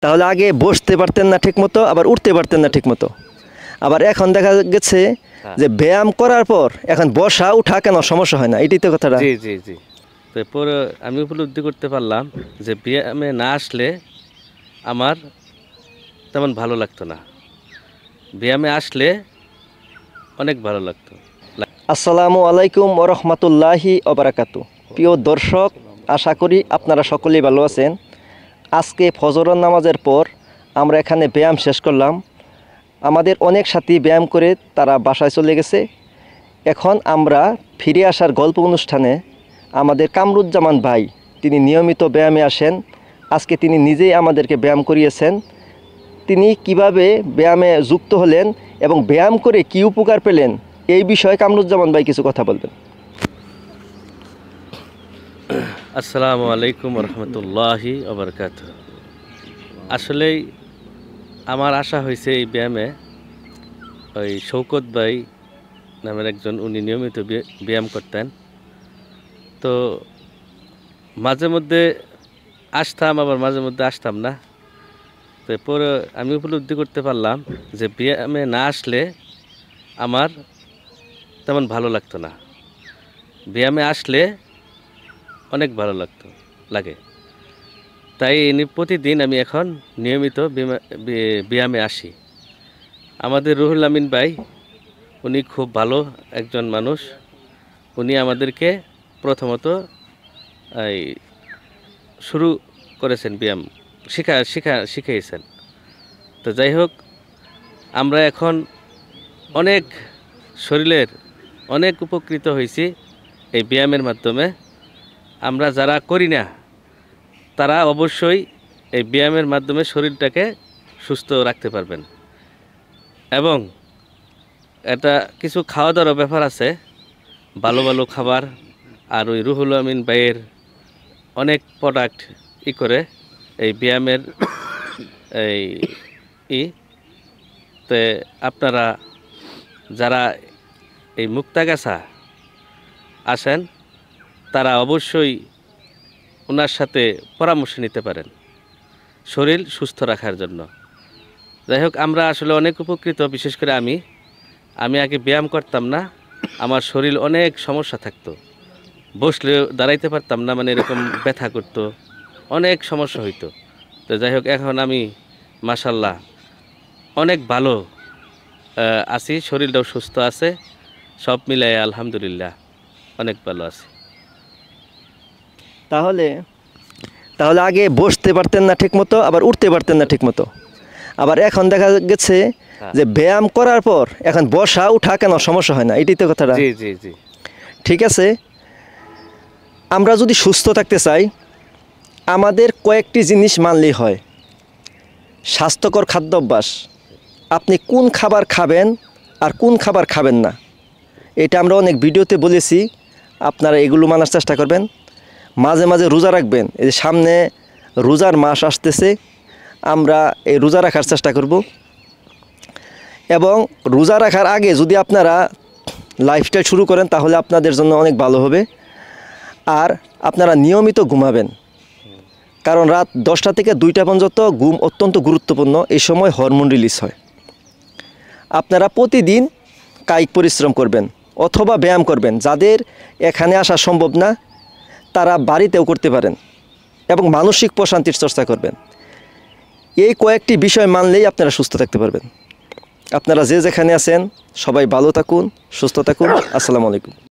তাহলে আগে বসতে পারতেন না ঠিকমতো, আবার উঠতে পারতেন না ঠিকমতো, আবার এখন দেখা গেছে যে ব্যায়াম করার পর এখন বসা উঠা কেন সমস্যা হয় না, এটাই তো কথাটা। জি জি জি। তারপরে আমি উপলব্ধি করতে পারলাম যে ব্যায়ামে না আসলে আমার তেমন ভালো লাগতো না, ব্যায়ামে আসলে অনেক ভালো লাগতো। আসসালামু আলাইকুম ওয়া রাহমাতুল্লাহি ওয়া বারাকাতু। প্রিয় দর্শক, আশা করি আপনারা সকলেই ভালো আছেন। আজকে ফজরের নামাজের পর আমরা এখানে ব্যায়াম শেষ করলাম। আমাদের অনেক সাথী ব্যায়াম করে তারা বাসায় চলে গেছে। এখন আমরা ফিরে আসার গল্প অনুষ্ঠানে আমাদের কামরুজ্জামান ভাই, তিনি নিয়মিত ব্যায়ামে আসেন। আজকে তিনি নিজেই আমাদেরকে ব্যায়াম করিয়েছেন। তিনি কিভাবে ব্যায়ামে যুক্ত হলেন এবং ব্যায়াম করে কী উপকার পেলেন, এই বিষয়ে কামরুজ্জামান ভাই কিছু কথা বলবেন। আসসালামু আলাইকুম রহমতুল্লাহি ওবরকাত। আসলেই আমার আশা হয়েছে এই ব্যায়ামে, ওই শৌকত ভাই নামের একজন, উনি নিয়মিত ব্যায়াম করতেন। তো মাঝে মধ্যে আসতাম, আবার মাঝে মধ্যে আসতাম না। তো পরে আমি উপলব্ধি করতে পারলাম যে ব্যায়ামে না আসলে আমার তেমন ভালো লাগতো না, ব্যায়ামে আসলে অনেক ভালো লাগে। তাই প্রতিদিন আমি এখন নিয়মিত ব্যায়ামে আসি। আমাদের রুহুল আমিন ভাই, উনি খুব ভালো একজন মানুষ। উনি আমাদেরকে প্রথমত এই শুরু করেছেন, ব্যায়াম শিখিয়েছেন। তো যাই হোক, আমরা এখন অনেক শরীরের অনেক উপকৃত হয়েছি এই ব্যায়ামের মাধ্যমে। আমরা যারা করি না তারা অবশ্যই এই ব্যায়ামের মাধ্যমে শরীরটাকে সুস্থ রাখতে পারবেন। এবং এটা কিছু খাওয়া দাওয়ার ব্যাপার আছে, ভালো ভালো খাবার। আর ওই রুহুল আমিন ভাইয়ের অনেক প্রোডাক্ট করে এই ব্যায়ামের এই তে আপনারা যারা এই মুক্তাগাছা আসেন তারা অবশ্যই ওনার সাথে পরামর্শ নিতে পারেন শরীর সুস্থ রাখার জন্য। যাই হোক, আমরা আসলে অনেক উপকৃত। বিশেষ করে আমি আগে ব্যায়াম করতাম না, আমার শরীর অনেক সমস্যা থাকতো, বসলে দাঁড়াইতে পারতাম না, মানে এরকম ব্যথা করতো, অনেক সমস্যা হইতো। তো যাই হোক, এখন আমি মাশাল্লাহ অনেক ভালো আছি, শরীরটাও সুস্থ আছে, সব মিলাই আলহামদুলিল্লাহ অনেক ভালো আছে। তাহলে আগে বসতে পারতেন না ঠিকমতো, আবার উঠতে পারতেন না ঠিকমতো, আবার এখন দেখা গেছে যে ব্যায়াম করার পর এখন বসা উঠা কেন সমস্যা হয় না, এটাই তো কথাটা। জি জি জি। ঠিক আছে, আমরা যদি সুস্থ থাকতে চাই আমাদের কয়েকটি জিনিস মানলেই হয়। স্বাস্থ্যকর খাদ্যাভ্যাস, আপনি কোন খাবার খাবেন আর কোন খাবার খাবেন না, এটা আমরা অনেক ভিডিওতে বলেছি, আপনারা এগুলো মানার চেষ্টা করবেন। মাঝে মাঝে রোজা রাখবেন, এই যে সামনে রোজার মাস আসতেছে, আমরা এই রোজা রাখার চেষ্টা করব। এবং রোজা রাখার আগে যদি আপনারা লাইফস্টাইল শুরু করেন তাহলে আপনাদের জন্য অনেক ভালো হবে। আর আপনারা নিয়মিত ঘুমাবেন, কারণ রাত 10টা থেকে 2টা পর্যন্ত ঘুম অত্যন্ত গুরুত্বপূর্ণ। এই সময় হরমোন রিলিজ হয়। আপনারা প্রতিদিন কায়িক পরিশ্রম করবেন অথবা ব্যায়াম করবেন। যাদের এখানে আসা সম্ভব না তারা বাড়িতেও করতে পারেন এবং মানসিক প্রশান্তির চর্চা করবেন। এই কয়েকটি বিষয় মানলেই আপনারা সুস্থ থাকতে পারবেন। আপনারা যে যেখানে আছেন সবাই ভালো থাকুন, সুস্থ থাকুন। আসসালামু আলাইকুম।